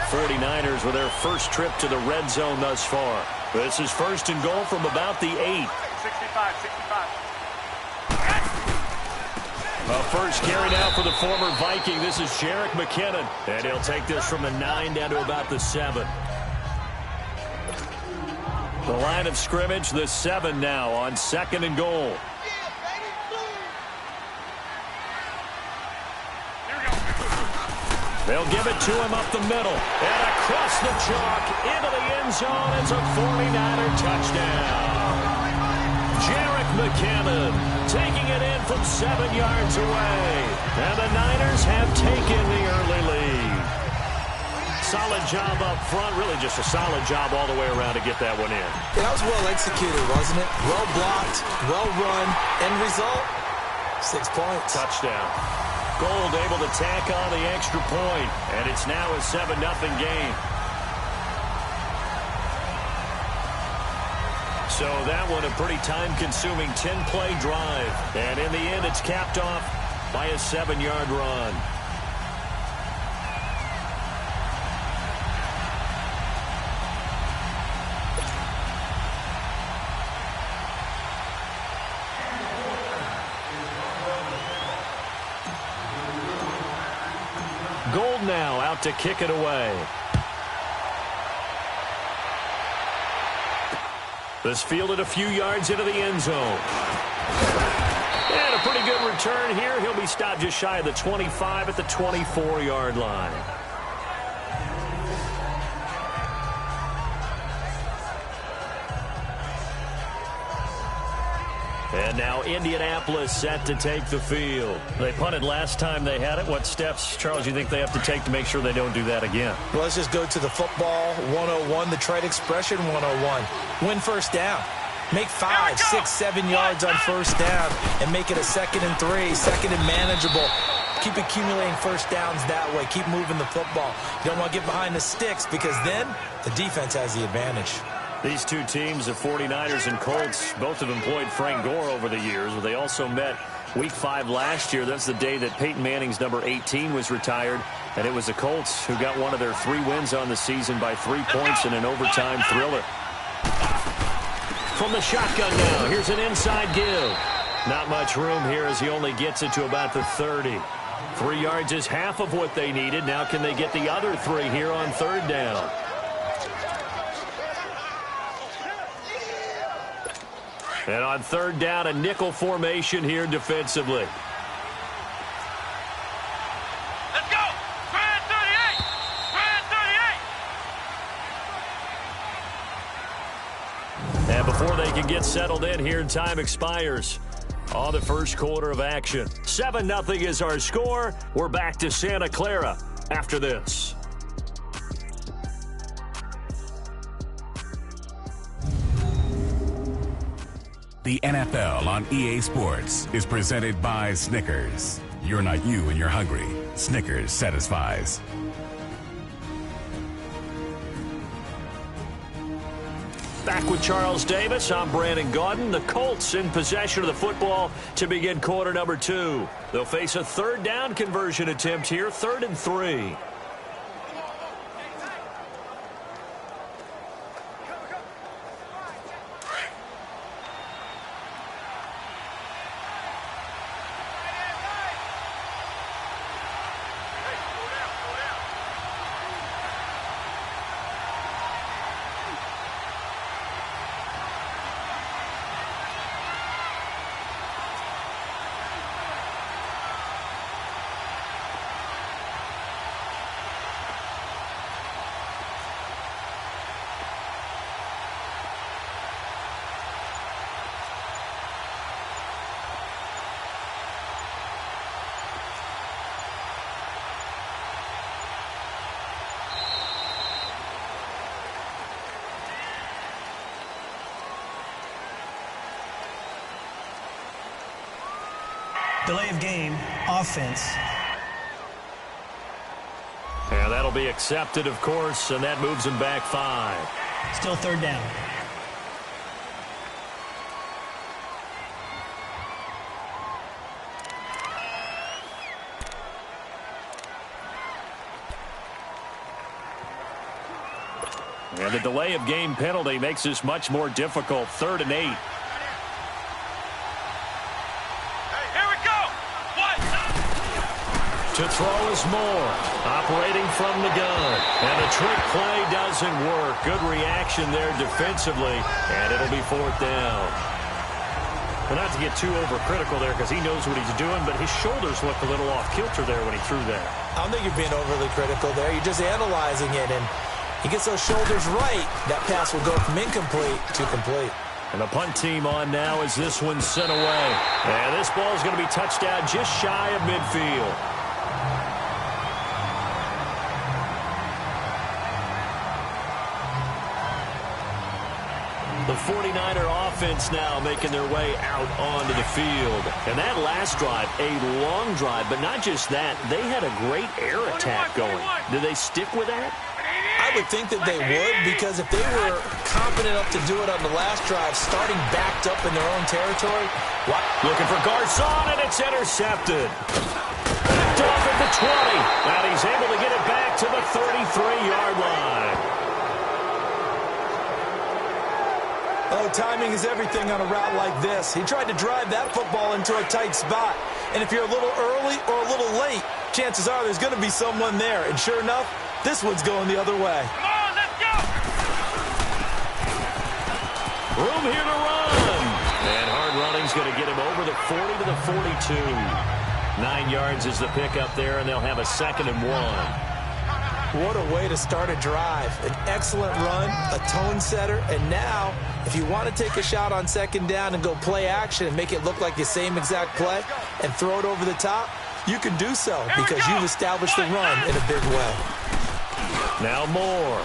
49ers with their first trip to the red zone thus far. This is first and goal from about the 8. 65. A first carry now for the former Viking. This is Jerick McKinnon. And he'll take this from the 9 down to about the 7. The line of scrimmage, the 7 now on second and goal. They'll give it to him up the middle. And across the chalk into the end zone. It's a 49er touchdown. Jerick McKinnon taking it in from 7 yards away. And the Niners have taken the early lead. Solid job up front. Really just a solid job all the way around to get that one in. Yeah, that was well executed, wasn't it? Well blocked, well run. End result, 6 points. Touchdown. Gold able to tack on the extra point, and it's now a 7-0 game. So that one a pretty time-consuming 10-play drive, and in the end it's capped off by a 7-yard run. Gold now out to kick it away. This fielded a few yards into the end zone. And a pretty good return here. He'll be stopped just shy of the 25 at the 24-yard line. And now Indianapolis set to take the field. They punted last time they had it. What steps, Charles, you think they have to take to make sure they don't do that again? Well, let's just go to the football 101, the trade expression 101. Win first down. Make 5, 6, 7 yards on first down and make it a 2nd and 3, second and manageable. Keep accumulating first downs that way. Keep moving the football. You don't want to get behind the sticks because then the defense has the advantage. These two teams, the 49ers and Colts, both have employed Frank Gore over the years. They also met Week 5 last year. That's the day that Peyton Manning's number 18 was retired. And it was the Colts who got one of their 3 wins on the season by 3 points in an overtime thriller. From the shotgun now, here's an inside give. Not much room here as he only gets it to about the 30. 3 yards is half of what they needed. Now can they get the other 3 here on third down? And on third down, a nickel formation here defensively. Let's go! Grand 38! Grand 38! And before they can get settled in here, time expires on the first quarter of action. 7-0 is our score. We're back to Santa Clara after this. The NFL on EA Sports is presented by Snickers. You're not you when you're hungry. Snickers satisfies. Back with Charles Davis. I'm Brandon Gaudin. The Colts in possession of the football to begin quarter number 2. They'll face a third down conversion attempt here, 3rd and 3. Delay of game, offense. And that'll be accepted, of course, and that moves them back 5. Still third down. And the delay of game penalty makes this much more difficult. 3rd and 8. Here we go. What? To throw is Moore, operating from the gun. And the trick play doesn't work. Good reaction there defensively, and it'll be 4th down. Well, not to get too overcritical there because he knows what he's doing, but his shoulders looked a little off kilter there when he threw that. I don't think you're being overly critical there. You're just analyzing it, and he gets those shoulders right. That pass will go from incomplete to complete. And the punt team on now as this one's sent away. And this ball is going to be touched down just shy of midfield. The 49er offense now making their way out onto the field. And that last drive, a long drive, but not just that. They had a great air attack going. Did they stick with that? I would think that they would, because if they were confident enough to do it on the last drive, starting backed up in their own territory. What? Looking for Garcon, and it's intercepted. Picked off at the 20. And he's able to get it back to the 33-yard line. Oh, timing is everything on a route like this. He tried to drive that football into a tight spot. And if you're a little early or a little late, chances are there's going to be someone there. And sure enough, this one's going the other way. Come on, let's go. Room here to run. And hard running's going to get him over the 40 to the 42. 9 yards is the pickup there, and they'll have a 2nd and 1. What a way to start a drive. An excellent run, a tone setter, and now, if you want to take a shot on 2nd down and go play action and make it look like the same exact play and throw it over the top, you can do so because you've established the run in a big way. Now Moore.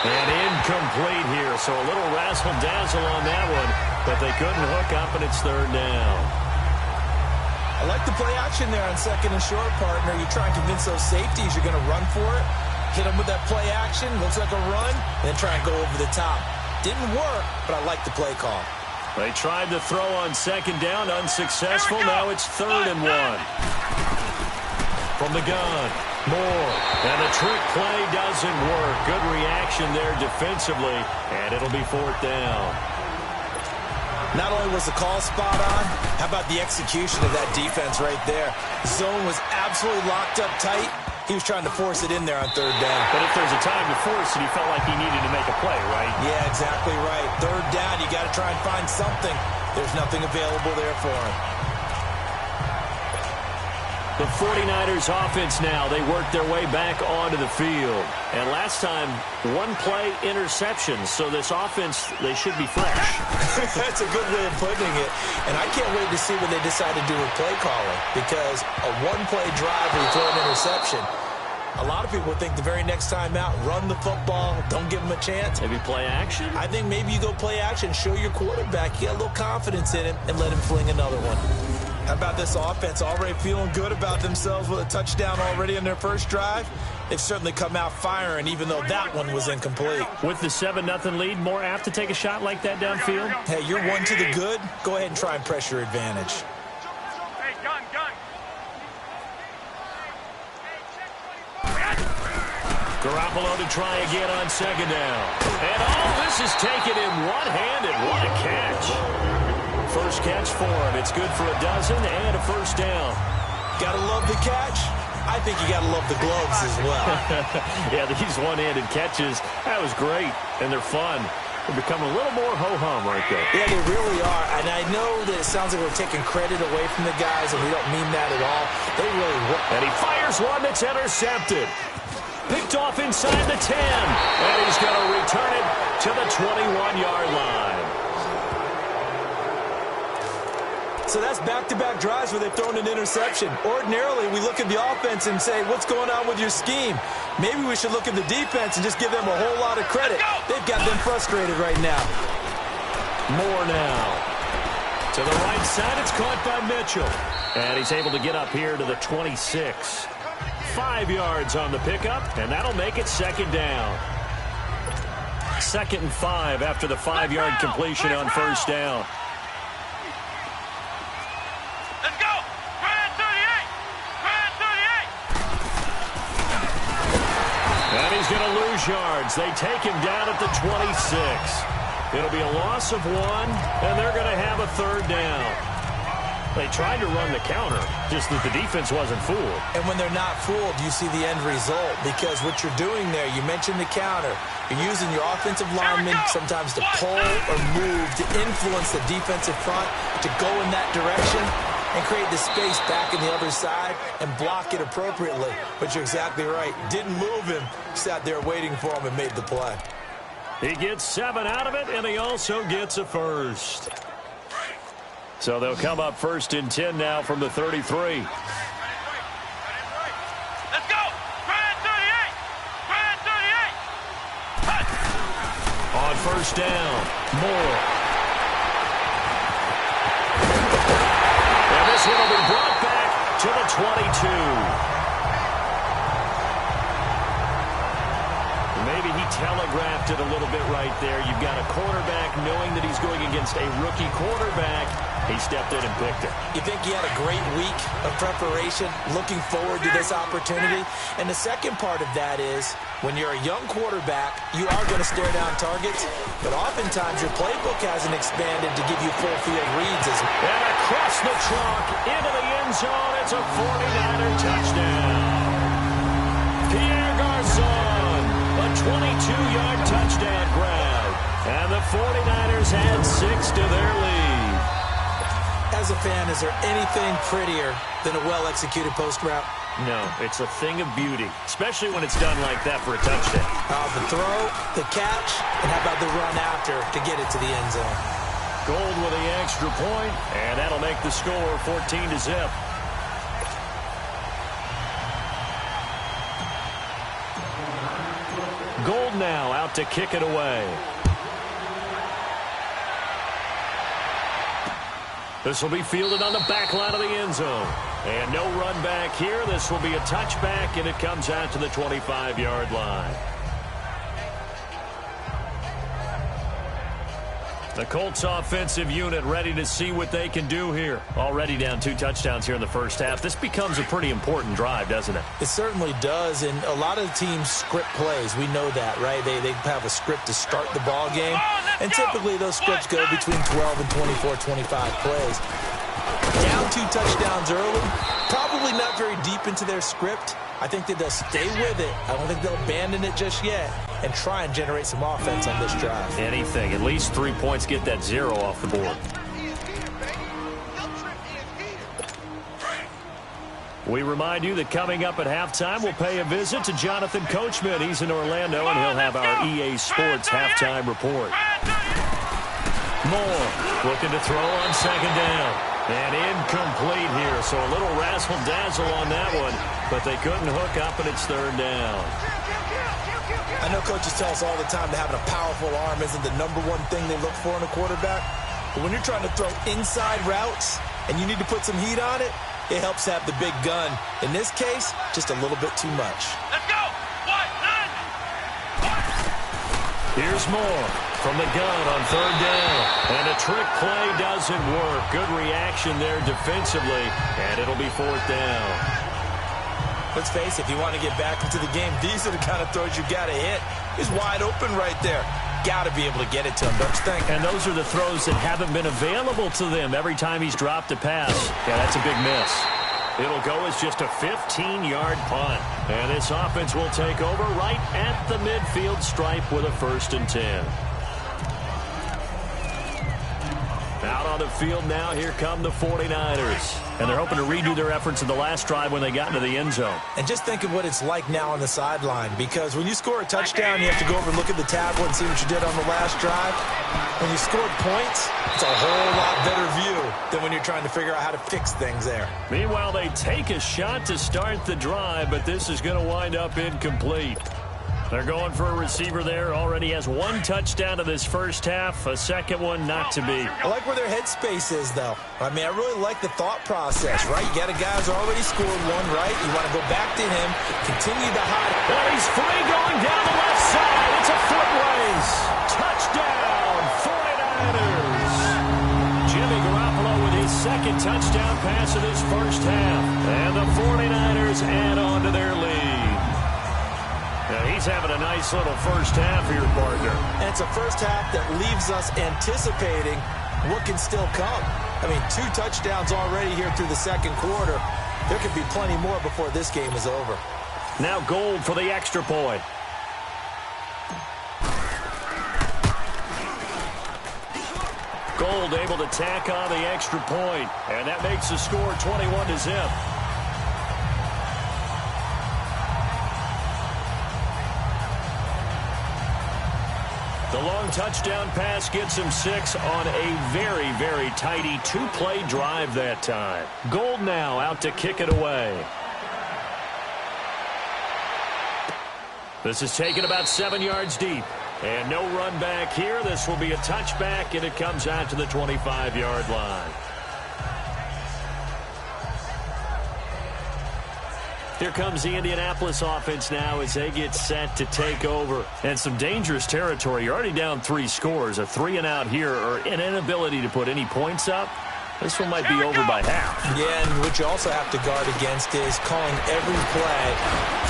And incomplete here, so a little razzle-dazzle on that one, but they couldn't hook up, and it's 3rd down. I like the play action there on 2nd and short, partner. You try and convince those safeties you're going to run for it. Hit them with that play action. Looks like a run. Then try and go over the top. Didn't work, but I like the play call. They tried to throw on 2nd down. Unsuccessful. Now it's 3rd and 1. From the gun. Moore. And the trick play doesn't work. Good reaction there defensively. And it'll be 4th down. Not only was the call spot on, how about the execution of that defense right there? The zone was absolutely locked up tight. He was trying to force it in there on 3rd down. But if there's a time to force it, he felt like he needed to make a play, right? Yeah, exactly right. 3rd down, you got to try and find something. There's nothing available there for him. The 49ers offense now, they work their way back onto the field. And last time, 1-play interception. So this offense, they should be fresh. That's a good way of putting it. And I can't wait to see what they decide to do with play calling. Because a 1-play drive where you throw an interception, a lot of people think the very next time out, run the football, don't give them a chance. Maybe play action? I think maybe you go play action, show your quarterback, you got a little confidence in him, and let him fling another one. How about this offense already feeling good about themselves with a touchdown already in their first drive? They've certainly come out firing, even though that one was incomplete. With the 7-0 lead, more apt to take a shot like that downfield? Hey, you're one to the good. Go ahead and try and press your advantage. Hey, gun. Garoppolo to try again on 2nd down. And all this is taken in one-handed. What a catch. First catch for him. It's good for a dozen and a 1st down. Gotta love the catch. I think you gotta love the gloves as well. Yeah, these one-handed catches, that was great, and they're fun. They're becoming a little more ho-hum right there. Yeah, they really are. And I know that it sounds like we're taking credit away from the guys, and we don't mean that at all. They really work. And he fires one that's intercepted. Picked off inside the 10. And he's going to return it to the 21-yard line. So that's back-to-back drives where they've thrown an interception. Ordinarily, we look at the offense and say, what's going on with your scheme? Maybe we should look at the defense and just give them a whole lot of credit. They've got them frustrated right now. Moore now. To the right side, it's caught by Mitchell. And he's able to get up here to the 26. 5 yards on the pickup, and that'll make it 2nd down. 2nd and 5 after the 5-yard completion on 1st down. Let's go. Grand 38. And he's going to lose yards. They take him down at the 26. It'll be a loss of 1, and they're going to have a third down. They tried to run the counter, just that the defense wasn't fooled. And when they're not fooled, you see the end result, because what you're doing there, you mentioned the counter. You're using your offensive linemen sometimes to pull or move to influence the defensive front to go in that direction and create the space back in the other side and block it appropriately. But you're exactly right. Didn't move him, sat there waiting for him and made the play. He gets 7 out of it, and he also gets a first. So they'll come up 1st and 10 now from the 33. Let's go! Grand 38! Grand 38! Cut! On 1st down, Moore. And this one will be brought back to the 22. Maybe he telegraphed it a little bit right there. You've got a quarterback knowing that he's going against a rookie quarterback. He stepped in and picked it. You think he had a great week of preparation, looking forward to this opportunity? And the second part of that is, when you're a young quarterback, you are going to stare down targets, but oftentimes your playbook hasn't expanded to give you full field reads. And across the chalk, into the end zone, it's a 49er touchdown. Pierre Garçon, a 22-yard touchdown grab. And the 49ers add 6 to their lead. As a fan, is there anything prettier than a well-executed post route? No, it's a thing of beauty, especially when it's done like that for a touchdown. The throw, the catch, and how about the run after to get it to the end zone? Gold with the extra point, and that'll make the score 14-0. Gold now out to kick it away. This will be fielded on the back line of the end zone. And no run back here. This will be a touchback, and it comes out to the 25-yard line. The Colts offensive unit ready to see what they can do here. Already down 2 touchdowns here in the first half. This becomes a pretty important drive, doesn't it? It certainly does, and a lot of teams script plays. We know that, right? They have a script to start the ball game, and typically those scripts go between 12 and 24, 25 plays. Down 2 touchdowns early, probably not very deep into their script. I think that they'll stay with it. I don't think they'll abandon it just yet and try and generate some offense on this drive. Anything. At least 3 points, get that 0 off the board. We remind you that coming up at halftime, we'll pay a visit to Jonathan Coachman. He's in Orlando, and he'll have our EA Sports halftime report. Moore looking to throw on 2nd down. And incomplete here, so a little razzle-dazzle on that one, but they couldn't hook up, and it's 3rd down. I know coaches tell us all the time that having a powerful arm isn't the #1 thing they look for in a quarterback, but when you're trying to throw inside routes and you need to put some heat on it, it helps have the big gun. In this case, just a little bit too much. Let's go! Here's Moore from the gun on 3rd down. And a trick play doesn't work. Good reaction there defensively, and it'll be 4th down. Let's face it, if you want to get back into the game, these are the kind of throws you got to hit. He's wide open right there. Got to be able to get it to him, don't you think? And those are the throws that haven't been available to them every time he's dropped a pass. Yeah, that's a big miss. It'll go as just a 15-yard punt. And this offense will take over right at the midfield stripe with a 1st and 10. Out on the field now, here come the 49ers. And they're hoping to redo their efforts in the last drive when they got into the end zone. And just think of what it's like now on the sideline, because when you score a touchdown, you have to go over and look at the tablet and see what you did on the last drive. When you scored points, it's a whole lot better view than when you're trying to figure out how to fix things there. Meanwhile, they take a shot to start the drive, but this is going to wind up incomplete. They're going for a receiver there. Already has 1 touchdown in this first half. A second one not to be. I like where their headspace is, though. I mean, I really like the thought process, right? You got a guy who's already scored 1, right? You want to go back to him, continue the high. Well, he's free going down the left side. It's a foot race. Touchdown, 49ers. Jimmy Garoppolo with his 2nd touchdown pass of this first half. And the 49ers add on to their lead. Now, he's He's having a nice little first half here, partner. And it's a first half that leaves us anticipating what can still come. I mean, 2 touchdowns already here through the second quarter. There could be plenty more before this game is over. Now Gold for the extra point. Gold able to tack on the extra point, and that makes the score 21-0. The long touchdown pass gets him 6 on a very, very tidy 2-play drive that time. Gold now out to kick it away. This is taken about 7 yards deep. And no run back here. This will be a touchback, and it comes out to the 25-yard line. Here comes the Indianapolis offense now as they get set to take over. And some dangerous territory. You're already down 3 scores. A 3-and-out here, or an inability to put any points up. This one might be over by half. Yeah, and what you also have to guard against is calling every play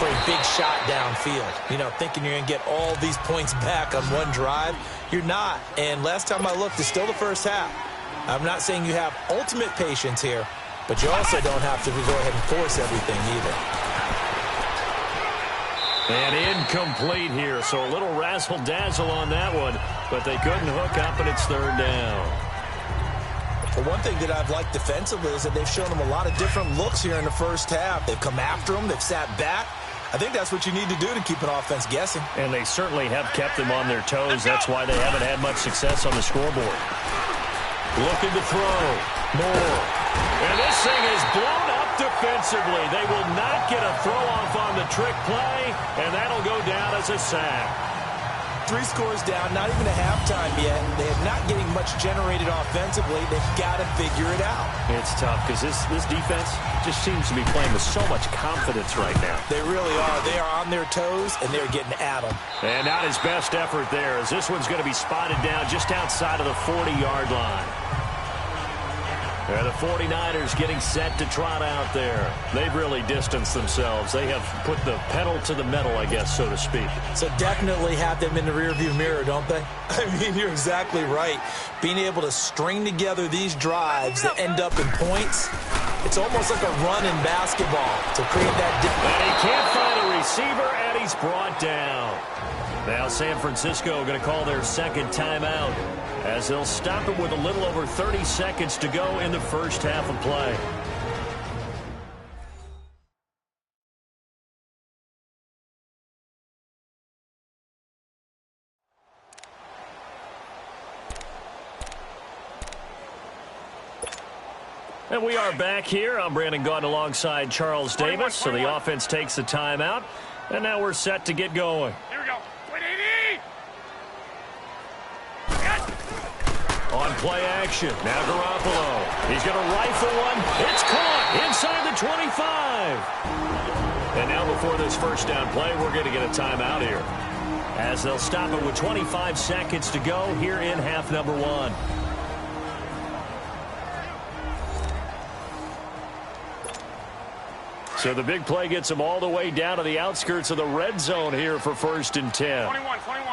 for a big shot downfield. You know, thinking you're going to get all these points back on one drive. You're not. And last time I looked, it's still the first half. I'm not saying you have ultimate patience here, but you also don't have to go ahead and force everything either. And incomplete here, so a little razzle-dazzle on that one, but they couldn't hook up, and it's 3rd down. But one thing that I've liked defensively is that they've shown them a lot of different looks here in the first half. They've come after them. They've sat back. I think that's what you need to do to keep an offense guessing. And they certainly have kept them on their toes. That's why they haven't had much success on the scoreboard. Looking to throw. More. And this thing is blown up defensively. They will not get a throw-off on the trick play, and that'll go down as a sack. 3 scores down, not even a halftime yet. They are not getting much generated offensively. They've got to figure it out. It's tough because this defense just seems to be playing with so much confidence right now. They really are. They are on their toes, and they're getting at them. And not his best effort there, as this one's going to be spotted down just outside of the 40-yard line. The 49ers getting set to trot out there. They've really distanced themselves. They have put the pedal to the metal, I guess, so to speak. So definitely have them in the rearview mirror, don't they? I mean, you're exactly right. Being able to string together these drives that end up in points, it's almost like a run in basketball to create that difference. And he can't find a receiver, and he's brought down. Now San Francisco going to call their second timeout, as they'll stop it with a little over 30 seconds to go in the first half of play. And we are back here. I'm Brandon Gaudin alongside Charles Davis. So the offense takes the timeout, and now we're set to get going. Here we go. 180. On play action. Now Garoppolo. He's going to rifle one. It's caught inside the 25. And now before this first down play, we're going to get a timeout here, as they'll stop it with 25 seconds to go here in half number 1. So the big play gets them all the way down to the outskirts of the red zone here for 1st and 10. 21. Play 20.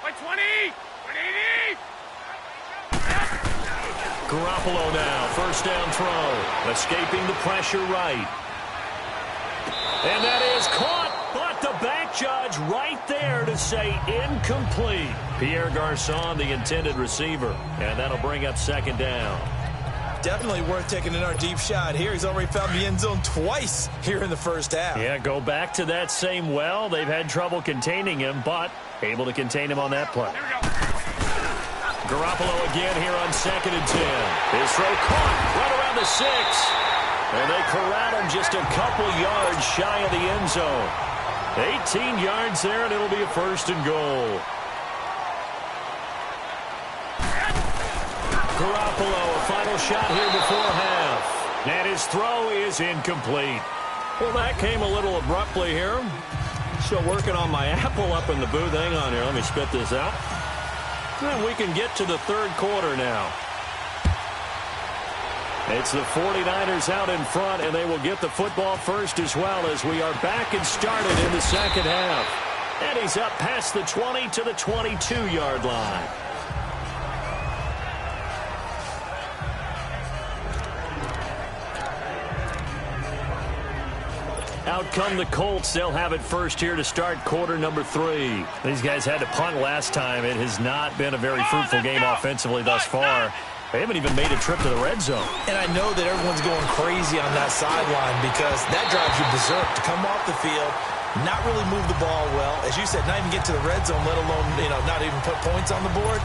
180. Garoppolo now, first down throw, escaping the pressure right. And that is caught, but the back judge right there to say incomplete. Pierre Garçon, the intended receiver, and that'll bring up 2nd down. Definitely worth taking in our deep shot here. He's already found the end zone twice here in the first half. Yeah, go back to that same well. They've had trouble containing him, but able to contain him on that play. Here we go. Garoppolo again here on 2nd and 10. His throw caught right around the 6. And they corral him just a couple yards shy of the end zone. 18 yards there, and it'll be a 1st and goal. Garoppolo, a final shot here before half. And his throw is incomplete. Well, that came a little abruptly here. Still working on my apple up in the booth. Hang on here. Let me spit this out. And we can get to the 3rd quarter now. It's the 49ers out in front, and they will get the football first as well as we are back and started in the second half. And he's up past the 20 to the 22-yard line. Out come the Colts. They'll have it first here to start quarter number 3. These guys had to punt last time. It has not been a very fruitful game offensively thus far. They haven't even made a trip to the red zone. And I know that everyone's going crazy on that sideline because that drives you berserk to come off the field, not really move the ball well. As you said, not even get to the red zone, let alone, not even put points on the board.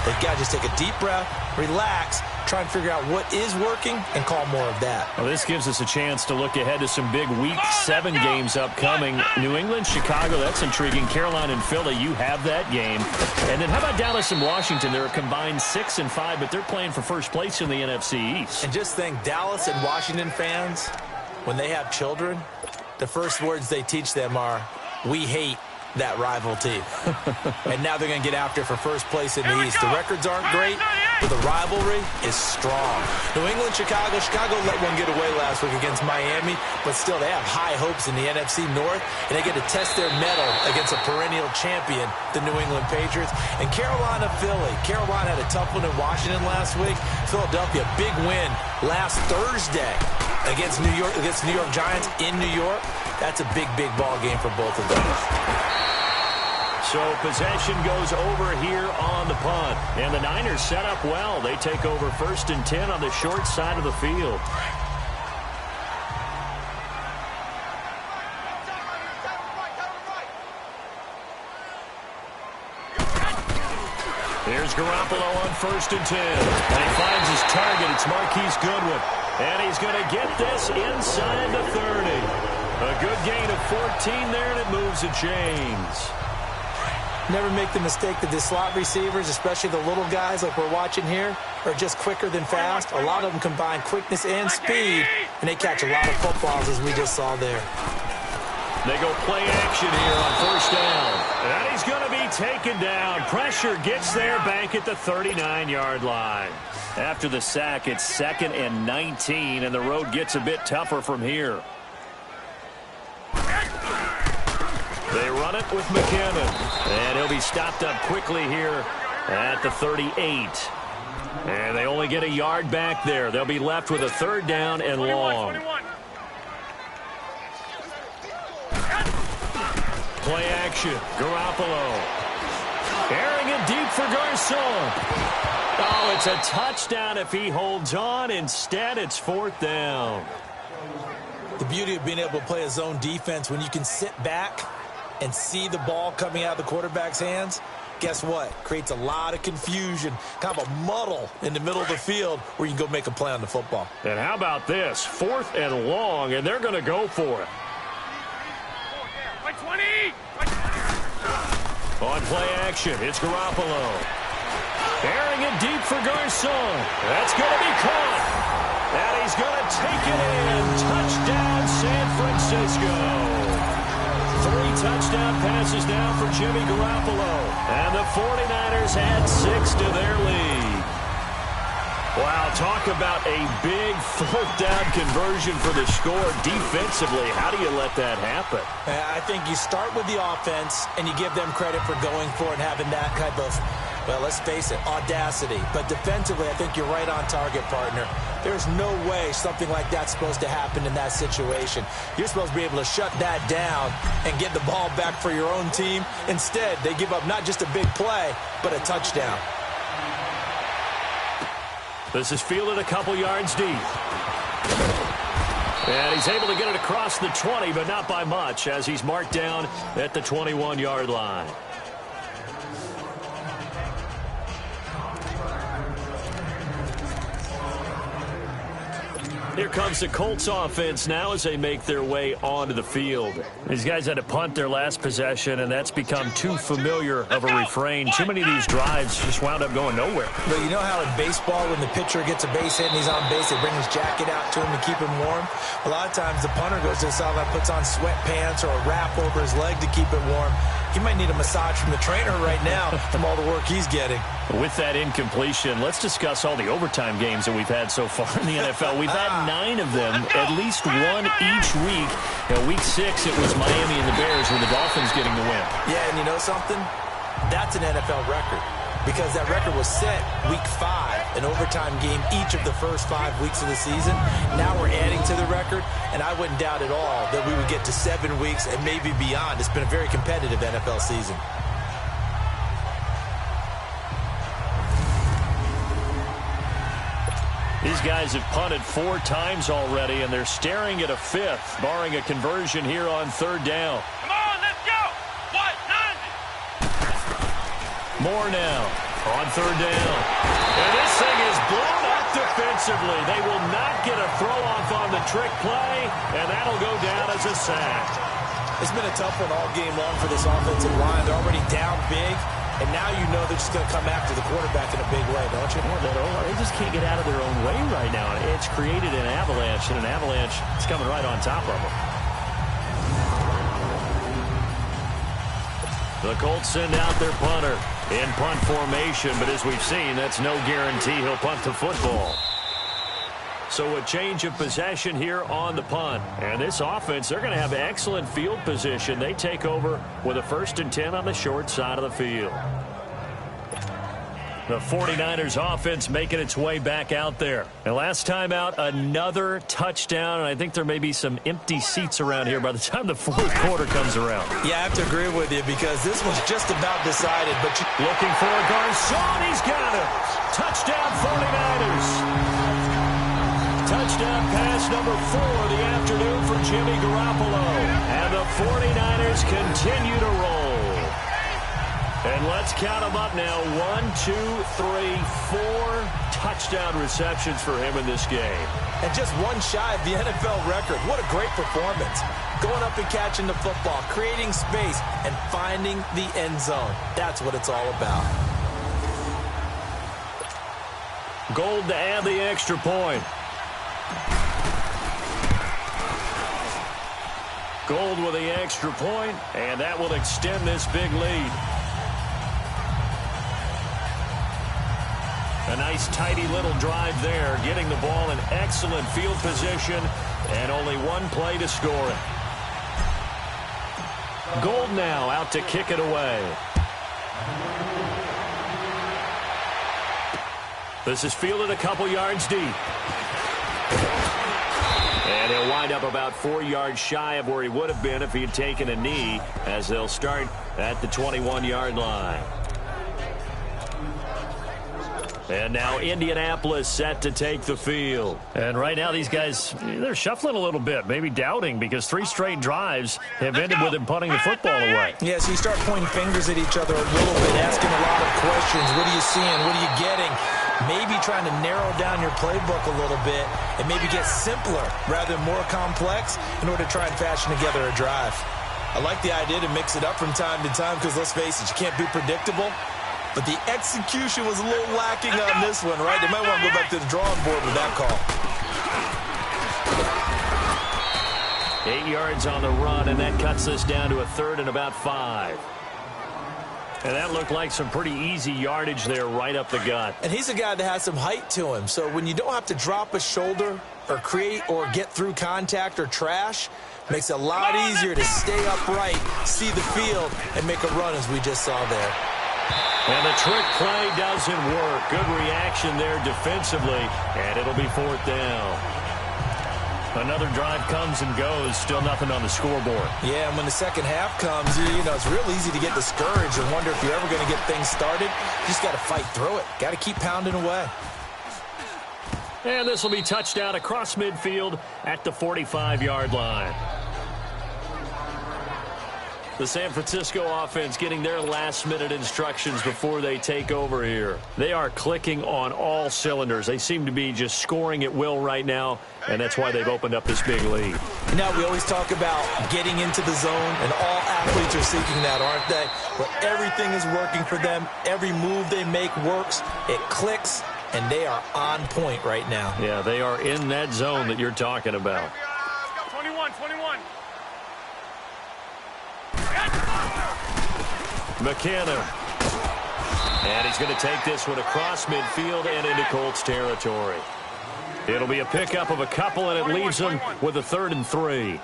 They've got to just take a deep breath, relax, try and figure out what is working, and call more of that. Well, this gives us a chance to look ahead to some big Week 7 games upcoming. New England, Chicago, that's intriguing. Carolina and Philly, you have that game. And then how about Dallas and Washington? They're a combined 6-5, but they're playing for first place in the NFC East. And just think, Dallas and Washington fans, when they have children, the first words they teach them are, "We hate that rival team." And now they're going to get after it for first place in the East. The records aren't great, but the rivalry is strong. New England, Chicago let one get away last week against Miami, but still they have high hopes in the NFC North, and they get to test their mettle against a perennial champion, the New England Patriots. And Carolina, Philly. Carolina had a tough one in Washington last week. Philadelphia, big win last Thursday against New York Giants in New York. That's a big ball game for both of them. So possession goes over here on the punt. And the Niners set up well. They take over 1st and 10 on the short side of the field. Here's Garoppolo on 1st and 10. And he finds his target. It's Marquise Goodwin. And he's going to get this inside the 30. A good gain of 14 there, and it moves the chains. Never make the mistake that the slot receivers, especially the little guys like we're watching here, are just quicker than fast. A lot of them combine quickness and speed, and they catch a lot of footballs, as we just saw there. They go play action here on 1st down. And he's going to be taken down. Pressure gets there back at the 39-yard line. After the sack, it's 2nd and 19, and the road gets a bit tougher from here. They run it with McKinnon, and he'll be stopped up quickly here at the 38. And they only get a yard back there. They'll be left with a 3rd down and long. Play action, Garoppolo. Airing it deep for Garcon. Oh, it's a touchdown if he holds on. Instead, it's 4th down. The beauty of being able to play a zone defense when you can sit back and see the ball coming out of the quarterback's hands, guess what? Creates a lot of confusion, kind of a muddle in the middle of the field where you can go make a play on the football. And how about this? 4th and long, and they're going to go for it. On play action, it's Garoppolo. Airing it deep for Garcon. That's going to be caught. And he's going to take it in. Touchdown, San Francisco. 3 touchdown passes now for Jimmy Garoppolo. And the 49ers add 6 to their lead. Wow, talk about a big 4th down conversion for the score defensively. How do you let that happen? I think you start with the offense, and you give them credit for going for it and having that kind of, well, let's face it, audacity. But defensively, I think you're right on target, partner. There's no way something like that's supposed to happen in that situation. You're supposed to be able to shut that down and get the ball back for your own team. Instead, they give up not just a big play, but a touchdown. This is fielded a couple yards deep. And he's able to get it across the 20, but not by much, as he's marked down at the 21-yard line. Here comes the Colts offense now as they make their way onto the field. These guys had to punt their last possession, and that's become too familiar of a refrain. Too many of these drives just wound up going nowhere. But you know how in baseball, when the pitcher gets a base hit and he's on base, they bring his jacket out to him to keep him warm? A lot of times the punter goes to the sideline, puts on sweatpants or a wrap over his leg to keep it warm. He might need a massage from the trainer right now from all the work he's getting. With that incompletion, let's discuss all the overtime games that we've had so far in the NFL. We've had 9 of them, at least one each week. Week 6, it was Miami and the Bears with the Dolphins getting the win. Yeah, and you know something? That's an NFL record. Because that record was set week 5, an overtime game each of the first 5 weeks of the season. Now we're adding to the record, and I wouldn't doubt at all that we would get to 7 weeks and maybe beyond. It's been a very competitive NFL season. These guys have punted 4 times already, and they're staring at a 5th, barring a conversion here on 3rd down. Come on, let's go. What? None. More now on 3rd down. And this thing is blown up defensively. They will not get a throw-off on the trick play, and that'll go down as a sack. It's been a tough one all game long for this offensive line. They're already down big, and now you know they're just going to come after the quarterback in a big way, don't you? Yeah, they just can't get out of their own way right now. It's created an avalanche, and an avalanche is coming right on top of them. The Colts send out their punter in punt formation, but as we've seen, that's no guarantee he'll punt the football. So a change of possession here on the punt. And this offense, they're going to have excellent field position. They take over with a 1st and 10 on the short side of the field. The 49ers offense making its way back out there. And last time out, another touchdown. And I think there may be some empty seats around here by the time the 4th quarter comes around. Yeah, I have to agree with you because this was just about decided. But looking for a Garcon. He's got it. Touchdown 49ers. Touchdown pass number 4 of the afternoon for Jimmy Garoppolo. And the 49ers continue to roll. And let's count them up now. 1, 2, 3, 4 touchdown receptions for him in this game. And just one shy of the NFL record. What a great performance. Going up and catching the football, creating space, and finding the end zone. That's what it's all about. Gold to add the extra point. Gold with the extra point, and that will extend this big lead. A nice, tidy little drive there, getting the ball in excellent field position, and only one play to score it. Gold now out to kick it away. This is fielded a couple yards deep. And he'll wind up about 4 yards shy of where he would have been if he had taken a knee, as they'll start at the 21-yard line. And now Indianapolis set to take the field. And right now these guys, they're shuffling a little bit, maybe doubting, because 3 straight drives have ended with them punting the football away. Yeah, so you start pointing fingers at each other a little bit, asking a lot of questions. What are you seeing? What are you getting? Maybe trying to narrow down your playbook a little bit and maybe get simpler rather than more complex in order to try and fashion together a drive. I like the idea to mix it up from time to time because, let's face it, you can't be predictable. But the execution was a little lacking on this one, right? They might want to go back to the drawing board with that call. 8 yards on the run, and that cuts this down to a 3rd and about 5. And that looked like some pretty easy yardage there right up the gut. And he's a guy that has some height to him. So when you don't have to drop a shoulder or create or get through contact or trash, makes it a lot easier to stay upright, see the field, and make a run as we just saw there. And the trick play doesn't work. Good reaction there defensively, and it'll be 4th down. Another drive comes and goes, still nothing on the scoreboard. Yeah, and when the second half comes, you know, it's real easy to get discouraged and wonder if you're ever going to get things started. You just got to fight through it. Got to keep pounding away. And this will be touchdown across midfield at the 45-yard line. The San Francisco offense getting their last-minute instructions before they take over here. They are clicking on all cylinders. They seem to be just scoring at will right now, and that's why they've opened up this big lead. Now, we always talk about getting into the zone, and all athletes are seeking that, aren't they? Where everything is working for them. Every move they make works. It clicks, and they are on point right now. Yeah, they are in that zone that you're talking about. 21. McKinnon. And he's going to take this one across midfield and into Colts territory. It'll be a pickup of a couple, and it leaves them with a 3rd and 3.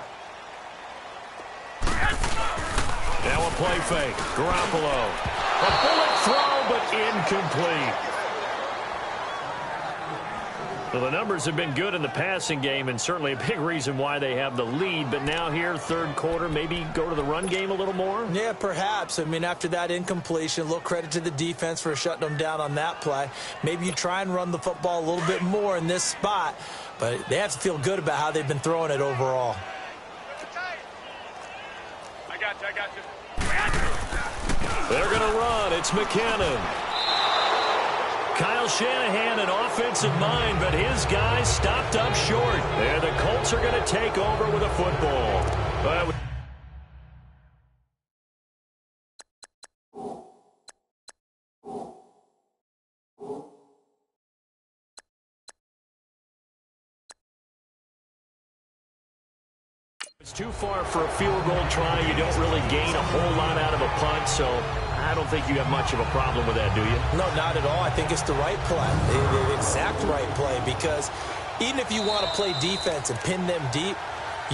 Now a play fake. Garoppolo. A bullet throw, but incomplete. Well, the numbers have been good in the passing game, and certainly a big reason why they have the lead. But now here, 3rd quarter, maybe go to the run game a little more? Yeah, perhaps. I mean, after that incompletion, a little credit to the defense for shutting them down on that play. Maybe you try and run the football a little bit more in this spot, but they have to feel good about how they've been throwing it overall. I got you. They're going to run. It's McKinnon. Kyle Shanahan, an offensive mind, but his guys stopped up short. And the Colts are going to take over with a football. It's too far for a field goal try. You don't really gain a whole lot out of a punt, so I don't think you have much of a problem with that, do you? No, not at all. I think it's the right play, the exact right play, because even if you want to play defense and pin them deep,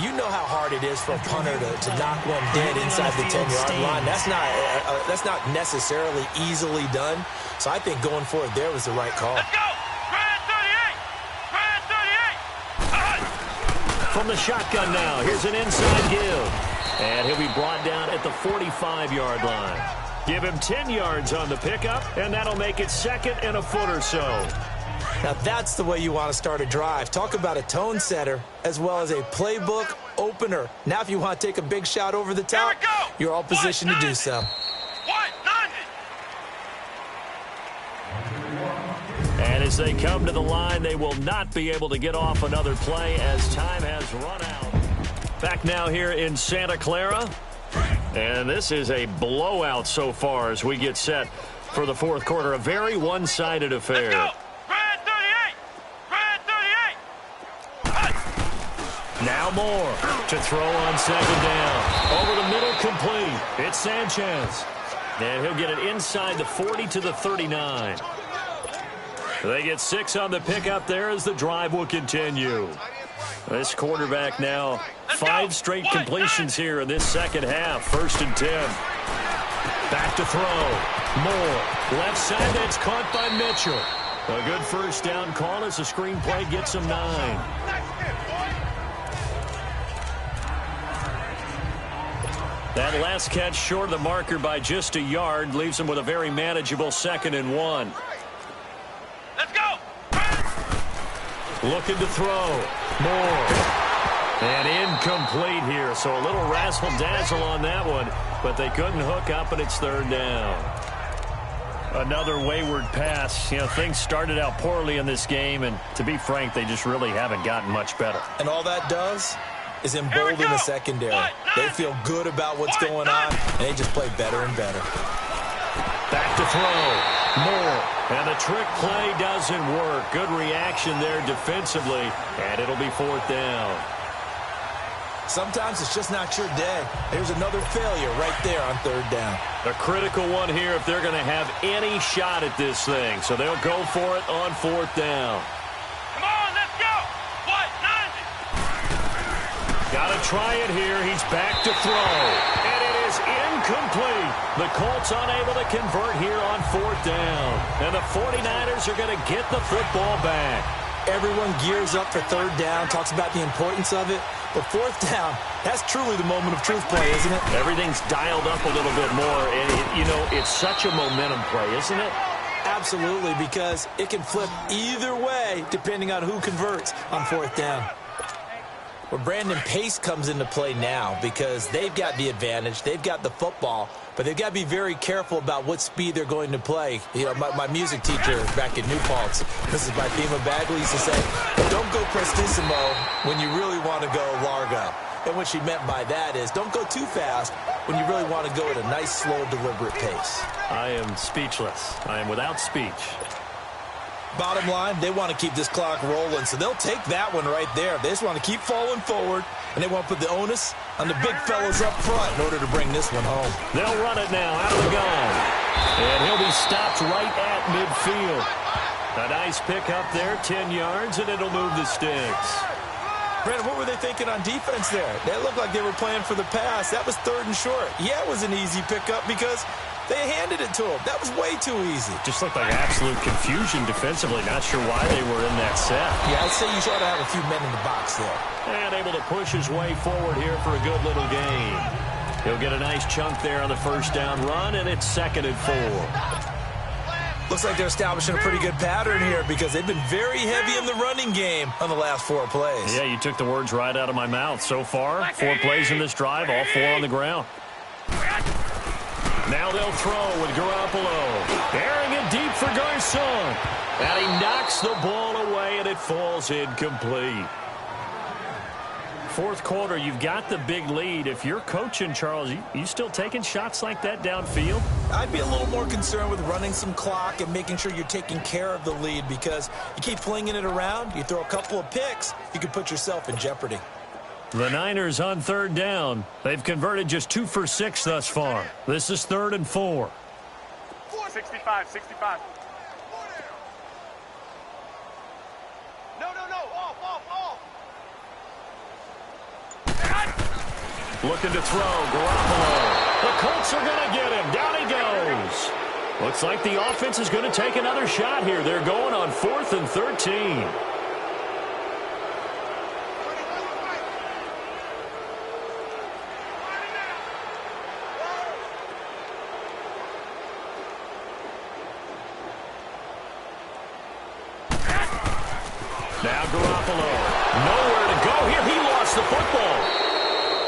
you know how hard it is for a punter to knock one dead inside the 10-yard line. That's not necessarily easily done. So I think going for it there was the right call. Let's go! Grand 38! Grand 38! From the shotgun now, here's an inside give. And he'll be brought down at the 45-yard line. Give him 10 yards on the pickup, and that'll make it 2nd and a foot or so. Now that's the way you want to start a drive. Talk about a tone setter as well as a playbook opener. Now if you want to take a big shot over the top, you're all positioned to do so. And as they come to the line, they will not be able to get off another play as time has run out. Back now here in Santa Clara. And this is a blowout so far as we get set for the 4th quarter. A very one-sided affair. Grand 38! Grand 38! Now Moore to throw on 2nd down. Over the middle, complete. It's Sanchez. And he'll get it inside the 40 to the 39. They get 6 on the pickup there as the drive will continue. This quarterback now 5 straight completions here in this second half. 1st and 10. Back to throw. Moore. Left side, that's caught by Mitchell. A good 1st down call as the screenplay gets him 9. That last catch short of the marker by just a yard leaves him with a very manageable 2nd and 1. Let's go! Looking to throw. Moore. And incomplete here. So a little razzle-dazzle on that one. But they couldn't hook up, and it's 3rd down. Another wayward pass. You know, things started out poorly in this game, and to be frank, they just really haven't gotten much better. And all that does is embolden the secondary. They feel good about what's going on, and they just play better and better. Back to throw. Moore. And the trick play doesn't work. Good reaction there defensively, and it'll be 4th down. Sometimes it's just not your day. There's another failure right there on 3rd down. A critical one here if they're going to have any shot at this thing. So they'll go for it on 4th down. Come on, let's go! What? 90! Got to try it here. He's back to throw. And it is incomplete. The Colts unable to convert here on 4th down. And the 49ers are going to get the football back. Everyone gears up for 3rd down, talks about the importance of it. But 4th down, that's truly the moment of truth play, isn't it? Everything's dialed up a little bit more. And, you know, it's such a momentum play, isn't it? Absolutely, because it can flip either way depending on who converts on 4th down. Well, Brandon, pace comes into play now because they've got the advantage. They've got the football, but they've got to be very careful about what speed they're going to play. You know, my music teacher back in New Paltz, Mrs. Bigmandagreat, used to say, don't go prestissimo when you really want to go largo. And what she meant by that is don't go too fast when you really want to go at a nice, slow, deliberate pace. I am speechless. I am without speech. Bottom line, they want to keep this clock rolling, so they'll take that one right there. They just want to keep falling forward, and they want to put the onus on the big fellas up front in order to bring this one home. They'll run it now out of the gun. And he'll be stopped right at midfield. A nice pick up there, 10 yards, and it'll move the sticks. Brandon, what were they thinking on defense there? They looked like they were playing for the pass. That was 3rd and short. Yeah, it was an easy pickup because they handed it to him. That was way too easy. Just looked like absolute confusion defensively. Not sure why they were in that set. Yeah, I'd say you ought to have a few men in the box there. And able to push his way forward here for a good little gain. He'll get a nice chunk there on the first down run, and it's 2nd and 4. Looks like they're establishing a pretty good pattern here because they've been very heavy in the running game on the last 4 plays. Yeah, you took the words right out of my mouth. So far, 4 plays in this drive, all 4 on the ground. Now they'll throw with Garoppolo. Bearing it deep for Garcon. And he knocks the ball away, and it falls incomplete. 4th quarter, you've got the big lead. If you're coaching, Charles, you still taking shots like that downfield? I'd be a little more concerned with running some clock and making sure you're taking care of the lead because you keep flinging it around, you throw a couple of picks, you could put yourself in jeopardy. The Niners on 3rd down. They've converted just 2 for 6 thus far. This is 3rd and 4. 65. No. Off. Looking to throw, Garoppolo. The Colts are going to get him. Down he goes. Looks like the offense is going to take another shot here. They're going on 4th and 13. Now Garoppolo. Nowhere to go here. He lost the football.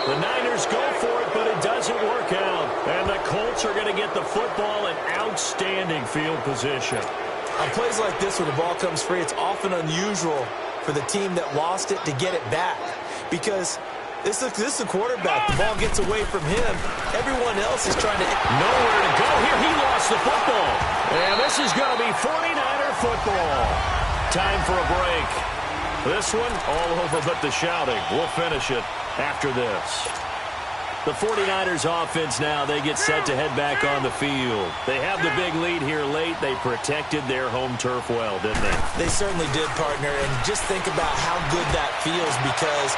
The Niners go for it, but it doesn't work out. And the Colts are going to get the football in outstanding field position. On plays like this, when the ball comes free, it's often unusual for the team that lost it to get it back. Because this is a quarterback. The ball gets away from him. Everyone else is trying to... Nowhere to go here. He lost the football. And this is going to be 49er football. Time for a break. This one, all over but the shouting. We'll finish it after this. The 49ers offense now, they get set to head back on the field. They have the big lead here late. They protected their home turf well, didn't they? They certainly did, partner. And just think about how good that feels because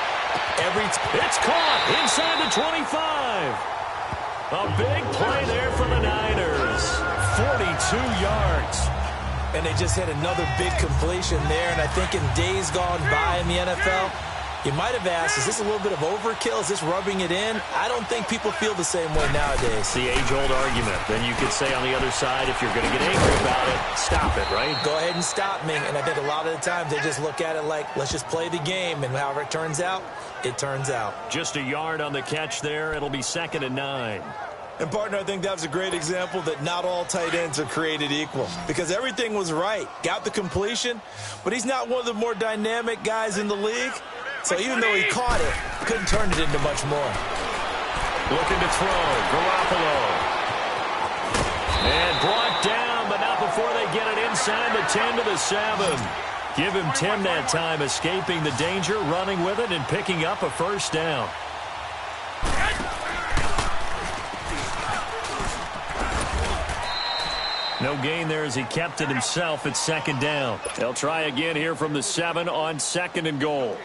it's caught inside the 25. A big play there for the Niners. 42 yards. And they just hit another big completion there. And I think in days gone by in the NFL, you might have asked, is this a little bit of overkill? Is this rubbing it in? I don't think people feel the same way nowadays. The age-old argument. Then you could say on the other side, if you're going to get angry about it, stop it, right? Go ahead and stop me. And I think a lot of the times they just look at it like, let's just play the game. And however it turns out, it turns out. Just a yard on the catch there. It'll be 2nd and 9. And, partner, I think that was a great example that not all tight ends are created equal because everything was right. Got the completion, but he's not one of the more dynamic guys in the league. So even though he caught it, couldn't turn it into much more. Looking to throw, Garoppolo. And brought down, but not before they get it inside the 10 to the 7. Give him 10 that time, escaping the danger, running with it, and picking up a first down. No gain there as he kept it himself at 2nd down. They'll try again here from the 7 on 2nd and goal.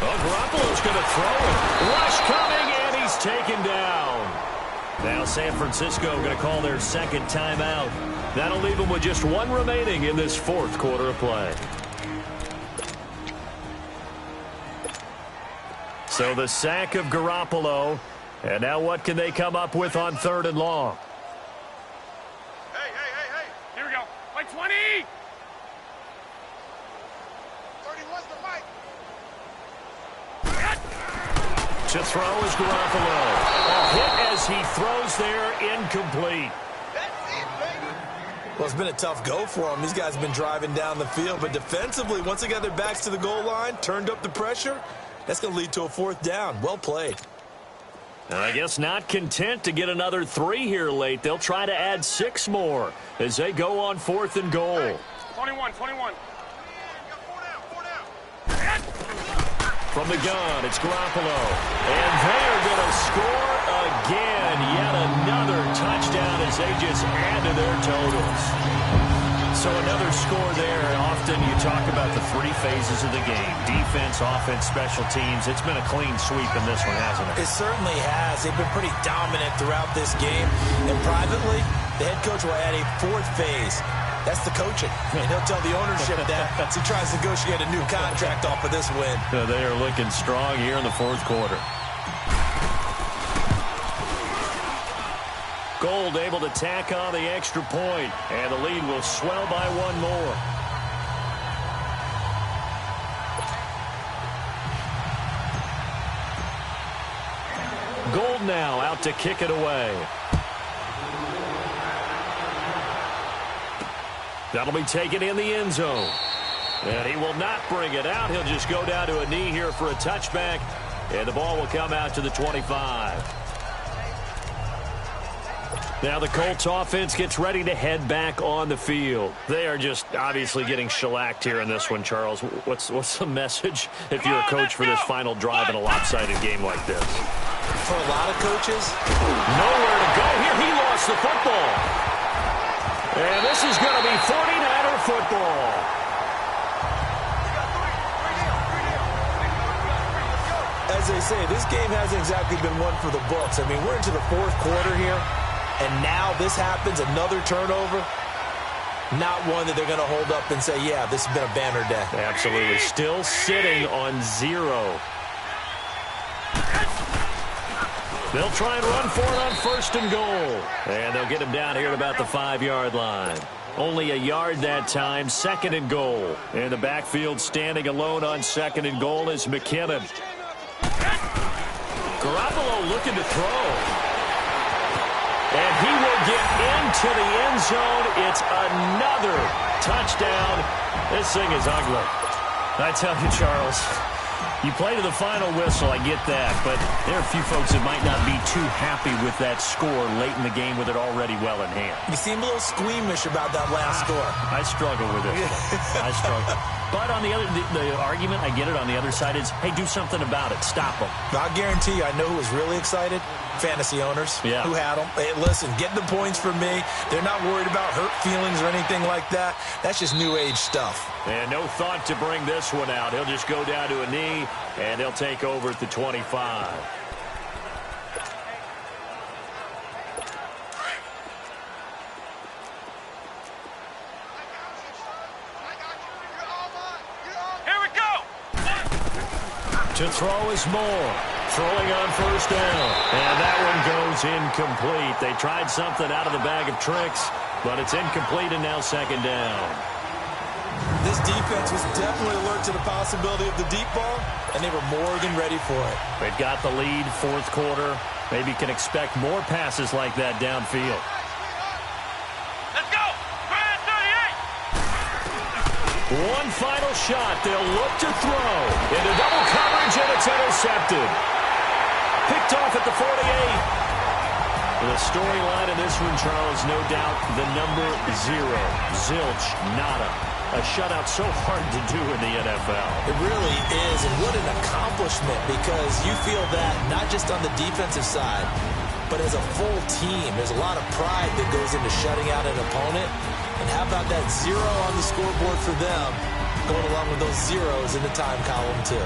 Oh, Garoppolo's going to throw it. Rush coming, and he's taken down. Now San Francisco going to call their 2nd timeout. That'll leave them with just 1 remaining in this 4th quarter of play. So the sack of Garoppolo. And now what can they come up with on 3rd and long? Hey. Here we go. Like 20. 31's the mic. To throw is Garoppolo. A hit as he throws there, incomplete. That's it, baby. Well, it's been a tough go for them. These guys have been driving down the field. But defensively, once they got their backs to the goal line, turned up the pressure, that's going to lead to a 4th down. Well played. I guess not content to get another 3 here late. They'll try to add 6 more as they go on 4th and goal. Hey, 21. From the gun, it's Garoppolo. And they're going to score again. Yet another touchdown as they just add to their totals. So another score there. Often you talk about the 3 phases of the game. Defense, offense, special teams. It's been a clean sweep in this one, hasn't it? It certainly has. They've been pretty dominant throughout this game. And privately, the head coach will add a 4th phase. That's the coaching. And he'll tell the ownership that as he tries to negotiate a new contract off of this win. They are looking strong here in the 4th quarter. Gold able to tack on the extra point, and the lead will swell by 1 more. Gold now out to kick it away. That'll be taken in the end zone. And he will not bring it out. He'll just go down to a knee here for a touchback, and the ball will come out to the 25. Now the Colts offense gets ready to head back on the field. They are just obviously getting shellacked here in this one, Charles. What's the message if you're a coach for this final drive in a lopsided game like this? For a lot of coaches, nowhere to go here. He lost the football. And this is going to be 49er football. As they say, this game hasn't exactly been one for the books. I mean, we're into the 4th quarter here. And now this happens, another turnover. Not one that they're going to hold up and say, yeah, this has been a banner day. Absolutely. Still sitting on 0. They'll try and run for it on 1st and goal. And they'll get him down here at about the 5-yard line. Only a yard that time, 2nd and goal. In the backfield, standing alone on 2nd and goal is McKinnon. Garoppolo looking to throw. And he will get into the end zone. It's another touchdown. This thing is ugly. I tell you, Charles, you play to the final whistle, I get that. But there are a few folks that might not be too happy with that score late in the game with it already well in hand. You seem a little squeamish about that last score. I struggle with it. I struggle. But on the other, the argument, I get it, on the other side is, hey, do something about it. Stop them. I guarantee you, I know who was really excited. Fantasy owners who had them. Hey, listen, get the points for me. They're not worried about hurt feelings or anything like that. That's just new age stuff. And no thought to bring this one out. He'll just go down to a knee, and he'll take over at the 25. Here we go. To throw is Moore. Throwing on 1st down. And that one goes incomplete. They tried something out of the bag of tricks, but it's incomplete and now 2nd down. This defense was definitely alert to the possibility of the deep ball, and they were more than ready for it. They've got the lead, 4th quarter. Maybe can expect more passes like that downfield. Let's go. 38. One final shot. They'll look to throw. Into double coverage, and it's intercepted. Picked off at the 48. The storyline in this one, Charles, no doubt the number 0. Zilch, nada. A shutout so hard to do in the NFL. It really is, and what an accomplishment, because you feel that not just on the defensive side, but as a full team. There's a lot of pride that goes into shutting out an opponent. And how about that 0 on the scoreboard for them, going along with those zeros in the time column, too.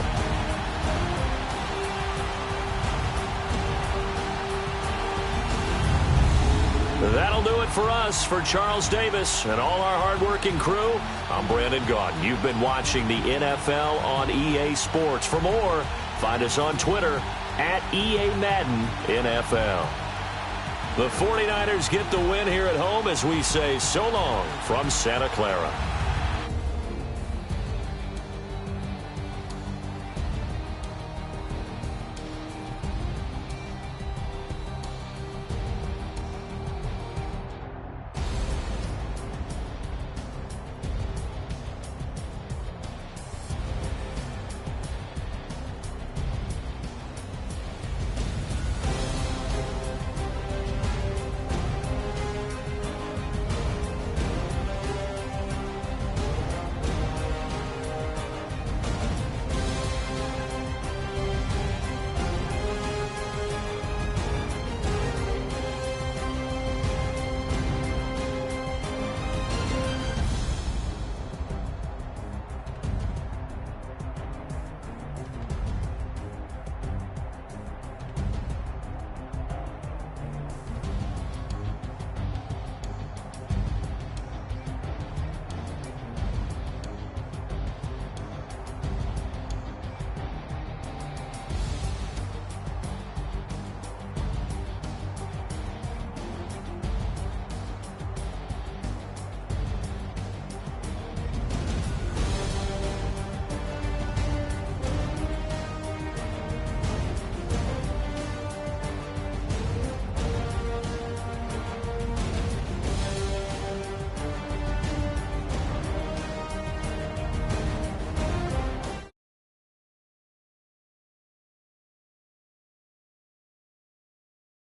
That'll do it for us. For Charles Davis and all our hardworking crew, I'm Brandon Gaudin. You've been watching the NFL on EA Sports. For more, find us on Twitter at EA Madden NFL. The 49ers get the win here at home as we say so long from Santa Clara.